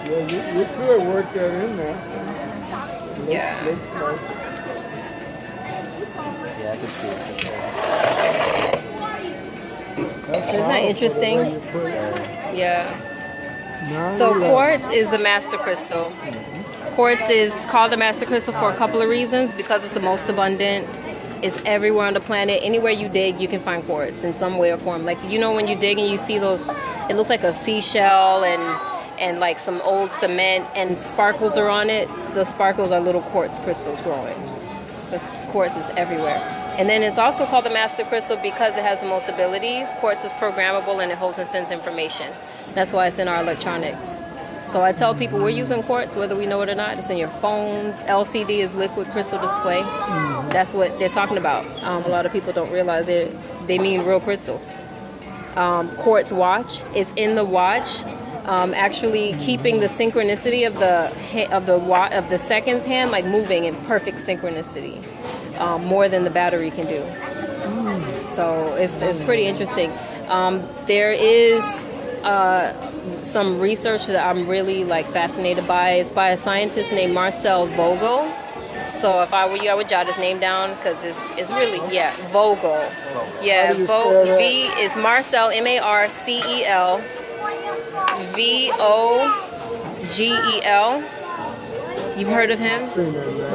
you could work that in there. Yeah. Looks like Yeah, I can see it. that's Isn't that powerful, interesting? the way you put it. Yeah. 9/11. So quartz is the master crystal. Quartz is called the master crystal for a couple of reasons. Because it's the most abundant. It's everywhere on the planet. Anywhere you dig, you can find quartz in some way or form. Like, you know, when you dig and you see those, it looks like a seashell and like some old cement and sparkles are on it. Those sparkles are little quartz crystals growing. So quartz is everywhere. And then it's also called the master crystal because it has the most abilities. Quartz is programmable and it holds and sends information. That's why it's in our electronics. So I tell people we're using quartz whether we know it or not. It's in your phones. LCD is liquid crystal display. That's what they're talking about. A lot of people don't realize it. They mean real crystals. Quartz watch is in the watch, actually keeping the synchronicity of the seconds hand like moving in perfect synchronicity, more than the battery can do. So it's pretty interesting. There is some research that I'm really like fascinated by. It's by a scientist named Marcel Vogel. So if I were you, I would jot his name down because it's really, yeah, Vogel. Yeah, V is Marcel, Marcel, Vogel. You've heard of him?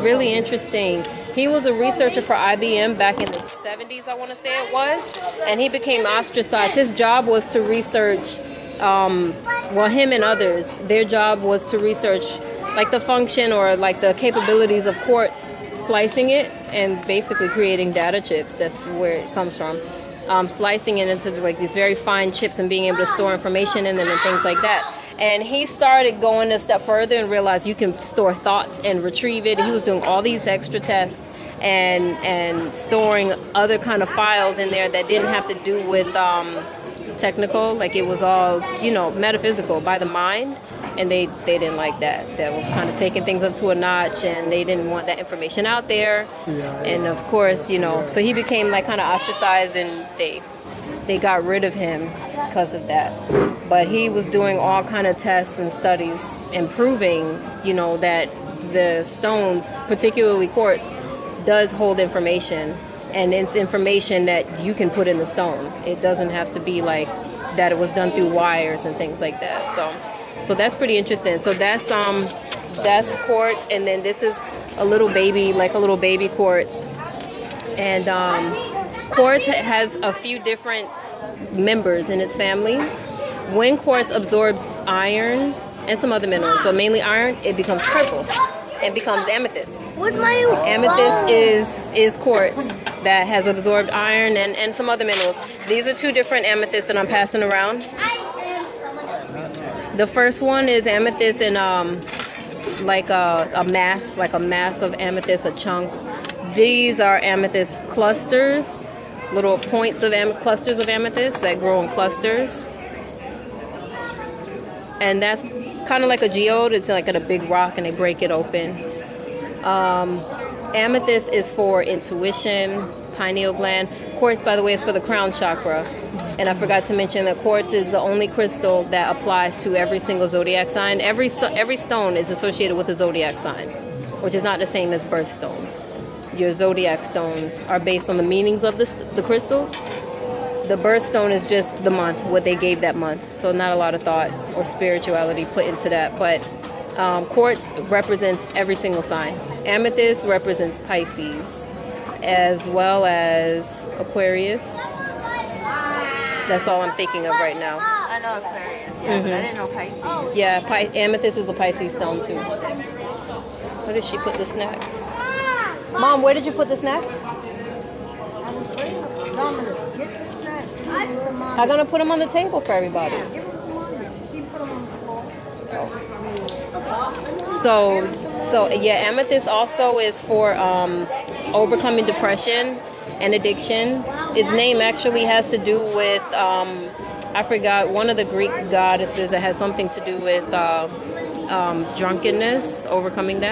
Really interesting. He was a researcher for IBM back in the 70s, I want to say it was. And he became ostracized. His job was to research, him and others, their job was to research like the function or like the capabilities of quartz, slicing it and basically creating data chips. That's where it comes from. Slicing it into like these very fine chips and being able to store information in them and things like that. And he started going a step further and realized you can store thoughts and retrieve it. He was doing all these extra tests and storing other kind of files in there that didn't have to do with technical, like it was all, metaphysical by the mind. And they didn't like that. That was kind of taking things up to a notch, and they didn't want that information out there. And of course, so he became like kind of ostracized, and they got rid of him because of that. But he was doing all kind of tests and studies and proving, that the stones, particularly quartz, does hold information, and it's information that you can put in the stone. It doesn't have to be like that it was done through wires and things like that. So that's pretty interesting. So that's quartz, and then this is a little baby quartz. And quartz has a few different members in its family. When quartz absorbs iron and some other minerals, but mainly iron, it becomes purple and becomes amethyst. What's my Amethyst is quartz that has absorbed iron and some other minerals. These are two different amethysts that I'm passing around. The first one is amethyst in like a mass of amethyst, a chunk. These are amethyst clusters, little points of clusters of amethyst that grow in clusters. And that's kind of like a geode. It's like in a big rock, and they break it open. Amethyst is for intuition, pineal gland. Quartz, by the way, is for the crown chakra. And I forgot to mention that quartz is the only crystal that applies to every single zodiac sign. Every stone is associated with a zodiac sign, which is not the same as birthstones. Your zodiac stones are based on the meanings of the crystals. The birthstone is just the month, what they gave that month. So not a lot of thought or spirituality put into that. But quartz represents every single sign. Amethyst represents Pisces, as well as Aquarius. That's all I'm thinking of right now. I know Aquarius. Yeah, I didn't know Pisces. Yeah, amethyst is a Pisces stone too. Where did she put the snacks? Mom, where did you put the snacks? I'm gonna put them on the table for everybody. So yeah, amethyst also is for overcoming depression and addiction. Its name actually has to do with I forgot, one of the Greek goddesses that has something to do with drunkenness, overcoming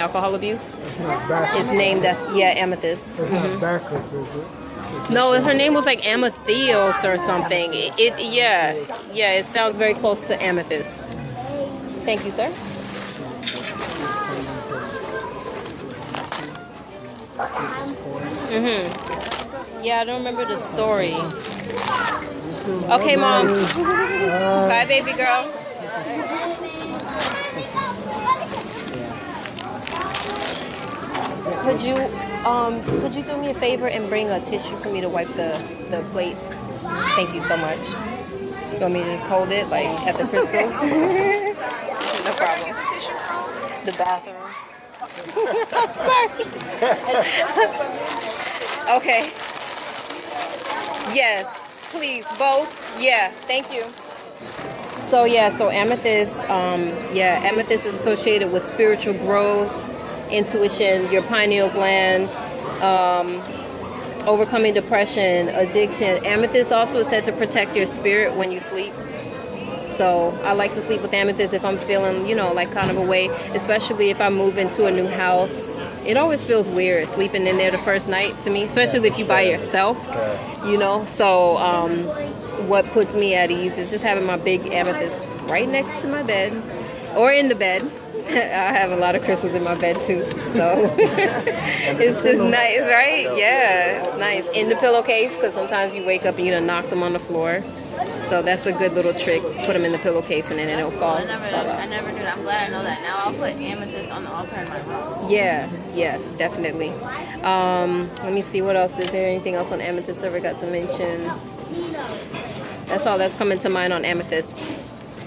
alcohol abuse. It's named amethyst. It's not Bacchus, is it? No, her name was like Amethyos or something. It sounds very close to amethyst. Thank you, sir. Yeah, I don't remember the story. Okay, Mom. Bye, baby girl. Could you do me a favor and bring a tissue for me to wipe the plates? Thank you so much. You want me to just hold it like at the crystals? No problem. The bathroom. Sorry. Okay. Yes, please, both. Yeah, thank you. So amethyst, amethyst is associated with spiritual growth, intuition, your pineal gland, overcoming depression, addiction. Amethyst also is said to protect your spirit when you sleep. So I like to sleep with amethyst if I'm feeling, like kind of a way, especially if I move into a new house. It always feels weird sleeping in there the first night to me, especially if you by yourself, So what puts me at ease is just having my big amethyst right next to my bed or in the bed. I have a lot of crystals in my bed too, so it's just nice, right? Yeah, it's nice. In the pillowcase, because sometimes you wake up and you done knock them on the floor. So that's a good little trick to put them in the pillowcase and then it'll fall. I never knew that. I'm glad I know that. Now I'll put amethyst on the altar in my room. Yeah, definitely. Let me see what else. Is there anything else on amethyst I forgot to mention? That's all that's coming to mind on amethyst.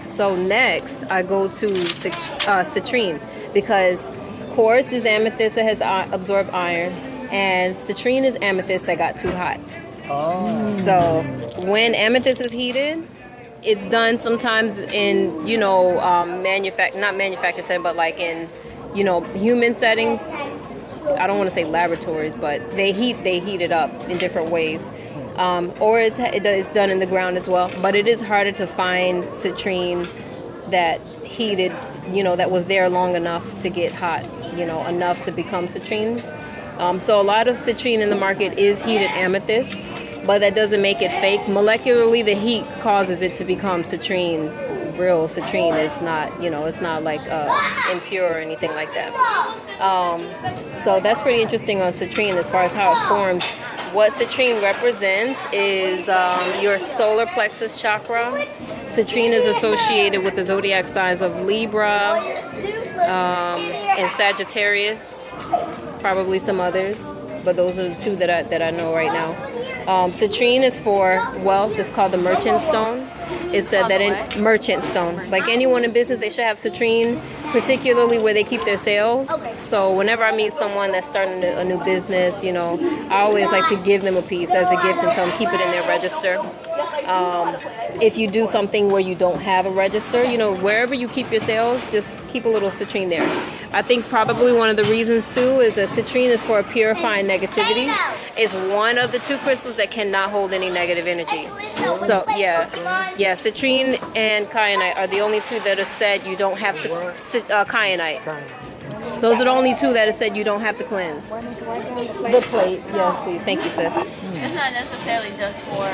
So next I go to citrine, because quartz is amethyst that has absorbed iron, and citrine is amethyst that got too hot. Oh. So when amethyst is heated, it's done sometimes in not manufactured setting, but like in human settings. I don't want to say laboratories, but they heat it up in different ways. Or it's done in the ground as well. But it is harder to find citrine that heated, that was there long enough to get hot, enough to become citrine. So a lot of citrine in the market is heated amethyst, but that doesn't make it fake. Molecularly, the heat causes it to become citrine, real citrine. It's not, it's not like impure or anything like that. So that's pretty interesting on citrine as far as how it forms. What citrine represents is your solar plexus chakra. Citrine is associated with the zodiac signs of Libra and Sagittarius, probably some others, but those are the two that I know right now. Citrine is for wealth. It's called the merchant stone. It's said that in merchant stone, like anyone in business, they should have citrine, particularly where they keep their sales. So whenever I meet someone that's starting a new business, I always like to give them a piece as a gift and tell them keep it in their register. If you do something where you don't have a register, wherever you keep your sales, just keep a little citrine there. I think probably one of the reasons too is that citrine is for purifying negativity. It's one of the two crystals that cannot hold any negative energy. So yeah, citrine and kyanite are the only two that are said you don't have to. Kyanite. Those are the only two that are said you don't have to cleanse. The plates, yes, please. Thank you, sis. It's not necessarily just for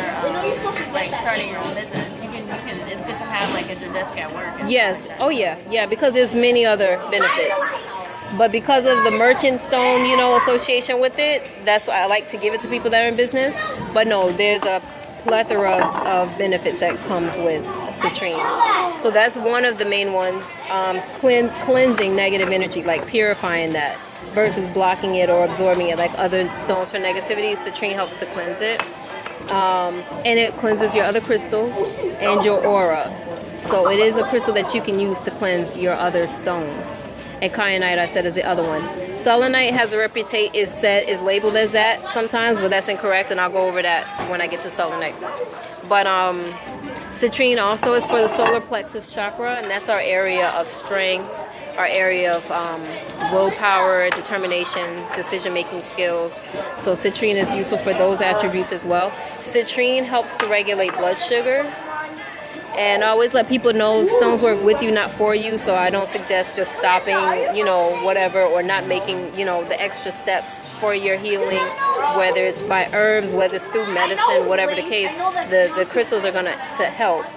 like starting your own business. It's good to have like at your desk at work. Yes. Oh yeah, because there's many other benefits. But because of the merchant stone, association with it, that's why I like to give it to people that are in business. But no, there's a plethora of benefits that comes with citrine. So that's one of the main ones, cleansing negative energy, like purifying that versus blocking it or absorbing it like other stones for negativity. Citrine helps to cleanse it. And it cleanses your other crystals and your aura. So it is a crystal that you can use to cleanse your other stones. And kyanite, I said, is the other one. Selenite has a reputation, is labeled as that sometimes, but that's incorrect, and I'll go over that when I get to selenite. But citrine also is for the solar plexus chakra, and that's our area of strength, our area of willpower, determination, decision-making skills. So citrine is useful for those attributes as well. Citrine helps to regulate blood sugars. And I always let people know stones work with you, not for you. So I don't suggest just stopping, whatever, or not making, the extra steps for your healing, whether it's by herbs, whether it's through medicine, whatever the case, the crystals are going to help.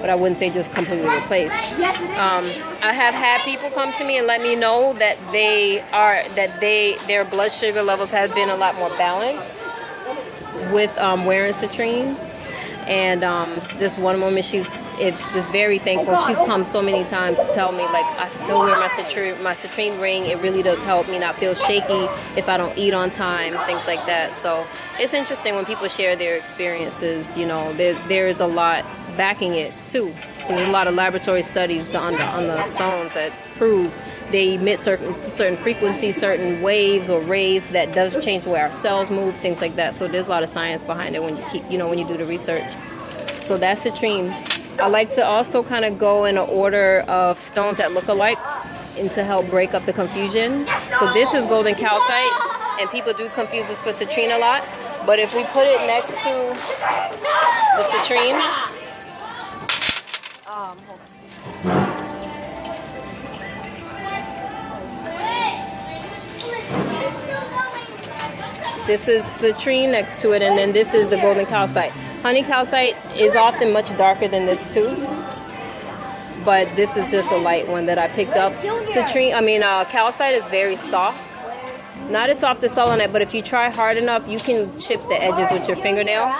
but I wouldn't say just completely replaced. I have had people come to me and let me know that their blood sugar levels have been a lot more balanced with wearing citrine. And this one woman, she's just very thankful. She's come so many times to tell me, like, I still wear my citrine ring. It really does help me not feel shaky if I don't eat on time, things like that. So it's interesting when people share their experiences. You know, there is a lot backing it too. There's a lot of laboratory studies done on the stones that prove they emit certain frequencies, certain waves or rays that does change the way our cells move, things like that. So there's a lot of science behind it when you do the research. So that's citrine. I like to also kind of go in an order of stones that look alike and to help break up the confusion. So this is golden calcite, and people do confuse this for citrine a lot. But if we put it next to the citrine, this is citrine next to it, and then this is the golden calcite. Honey calcite is often much darker than this too, but this is just a light one that I picked up. Calcite is very soft. Not as soft as selenite, but if you try hard enough, you can chip the edges with your fingernail.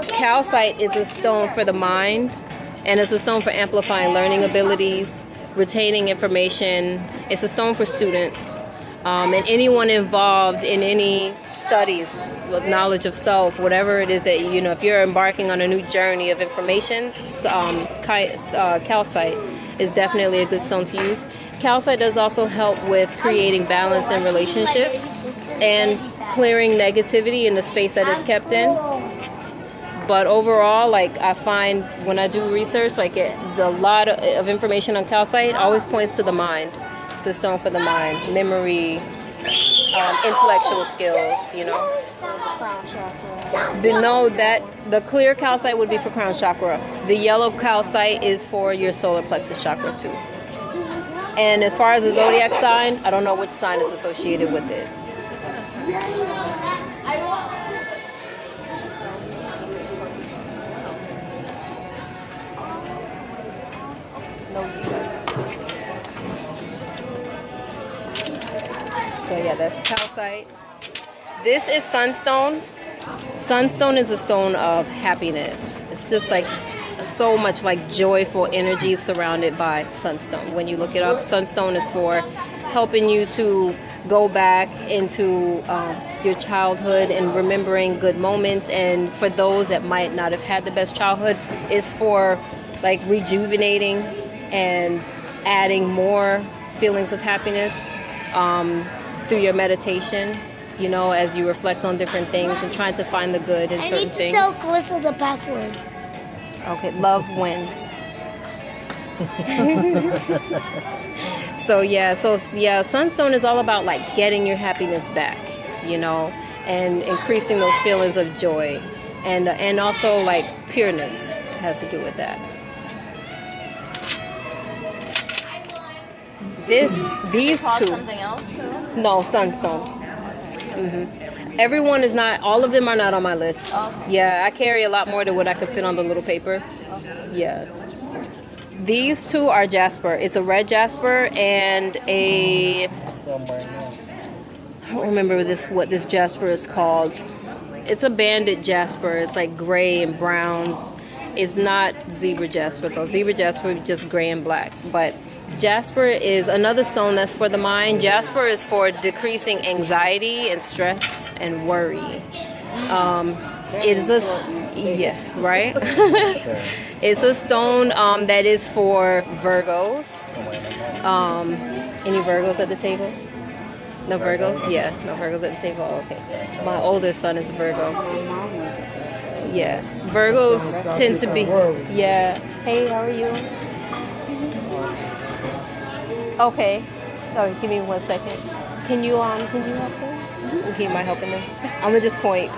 Calcite is a stone for the mind, and it's a stone for amplifying learning abilities, retaining information. It's a stone for students. And anyone involved in any studies, with knowledge of self, whatever it is that, if you're embarking on a new journey of information, calcite is definitely a good stone to use. Calcite does also help with creating balance in relationships and clearing negativity in the space that it's kept in. But overall, like, I find when I do research, like, a lot of information on calcite always points to the mind. It's a stone for the mind, memory, intellectual skills, But no, that the clear calcite would be for crown chakra. The yellow calcite is for your solar plexus chakra too. And as far as the zodiac sign, I don't know which sign is associated with it. So yeah, that's calcite. This is sunstone. Sunstone is a stone of happiness. It's just like so much like joyful energy surrounded by sunstone. When you look it up, sunstone is for helping you to go back into your childhood and remembering good moments. And for those that might not have had the best childhood, it's for like rejuvenating and adding more feelings of happiness through your meditation, as you reflect on different things and trying to find the good in certain things. I need to tell Calissa the password. Okay, love wins. So sunstone is all about like getting your happiness back, and increasing those feelings of joy, and also like pureness has to do with that. These two. Something else too? No, sunstone. Everyone is not. All of them are not on my list. Okay. Yeah, I carry a lot more than what I could fit on the little paper. Okay. Yeah. These two are jasper. It's a red jasper and I don't remember what this jasper is called. It's a banded jasper. It's like gray and browns. It's not zebra jasper though. Zebra jasper is just gray and black. But jasper is another stone that's for the mind. Jasper is for decreasing anxiety and stress and worry. It's right. It's a stone that is for Virgos. Any Virgos at the table? No Virgos? Yeah, no Virgos at the table. Oh, okay. My older son is a Virgo. Yeah, Virgos tend to be. Yeah. Hey, how are you? Okay. Sorry, give me 1 second. Can you help them? Okay, you mind helping them? I'm gonna just point.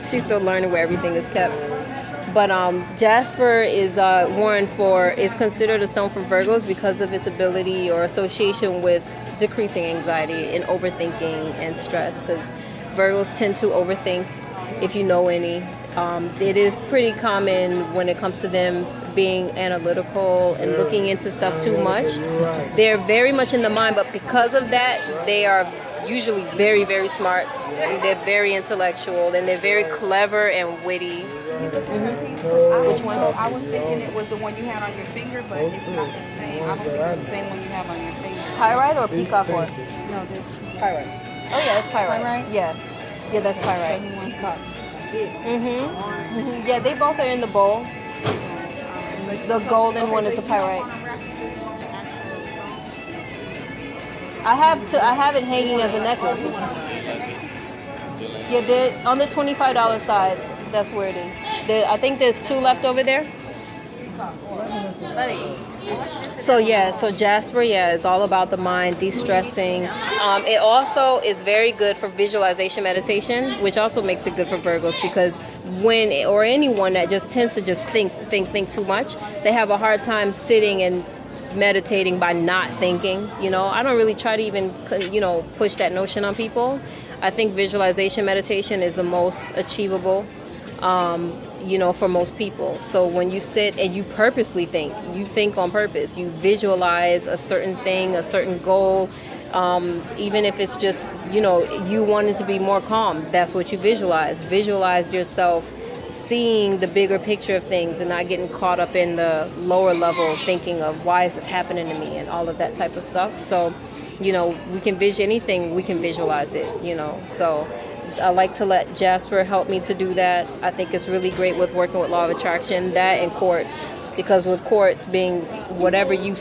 She's still learning where everything is kept. But jasper is is considered a stone for Virgos because of its ability or association with decreasing anxiety and overthinking and stress. Because Virgos tend to overthink, if you know any, It is pretty common when it comes to them being analytical and looking into stuff too much. They're very much in the mind, but because of that, they are usually very, very smart. They're very intellectual, and they're very clever and witty. Which one? I was thinking it was the one you had on your finger, but it's not the same. I don't think it's the same one you have on your finger. Pyrite or peacock ore? No, this pyrite. Oh yeah, that's pyrite. Pyrite? Yeah, that's So pyrite. he wants peacock. That's it. Yeah, they both are in the bowl. The golden one is the pyrite. I have it hanging as a necklace. Yeah, they're on the $25 side. That's where it is. I think there's 2 left over there. So Jasper, is all about the mind, de-stressing. It also is very good for visualization meditation, which also makes it good for Virgos, because or anyone that just tends to just think too much, they have a hard time sitting and meditating by not thinking. I don't really try to even push that notion on people. I think visualization meditation is the most achievable for most people. So when you sit and you purposely think, you think on purpose, you visualize a certain thing, a certain goal, even if it's just, you wanted to be more calm, that's what you visualize. Visualize yourself seeing the bigger picture of things and not getting caught up in the lower level thinking of why is this happening to me and all of that type of stuff. So, we can anything, we can visualize it, so I like to let Jasper help me to do that. I think it's really great with working with law of attraction, that and quartz, because with quartz being whatever you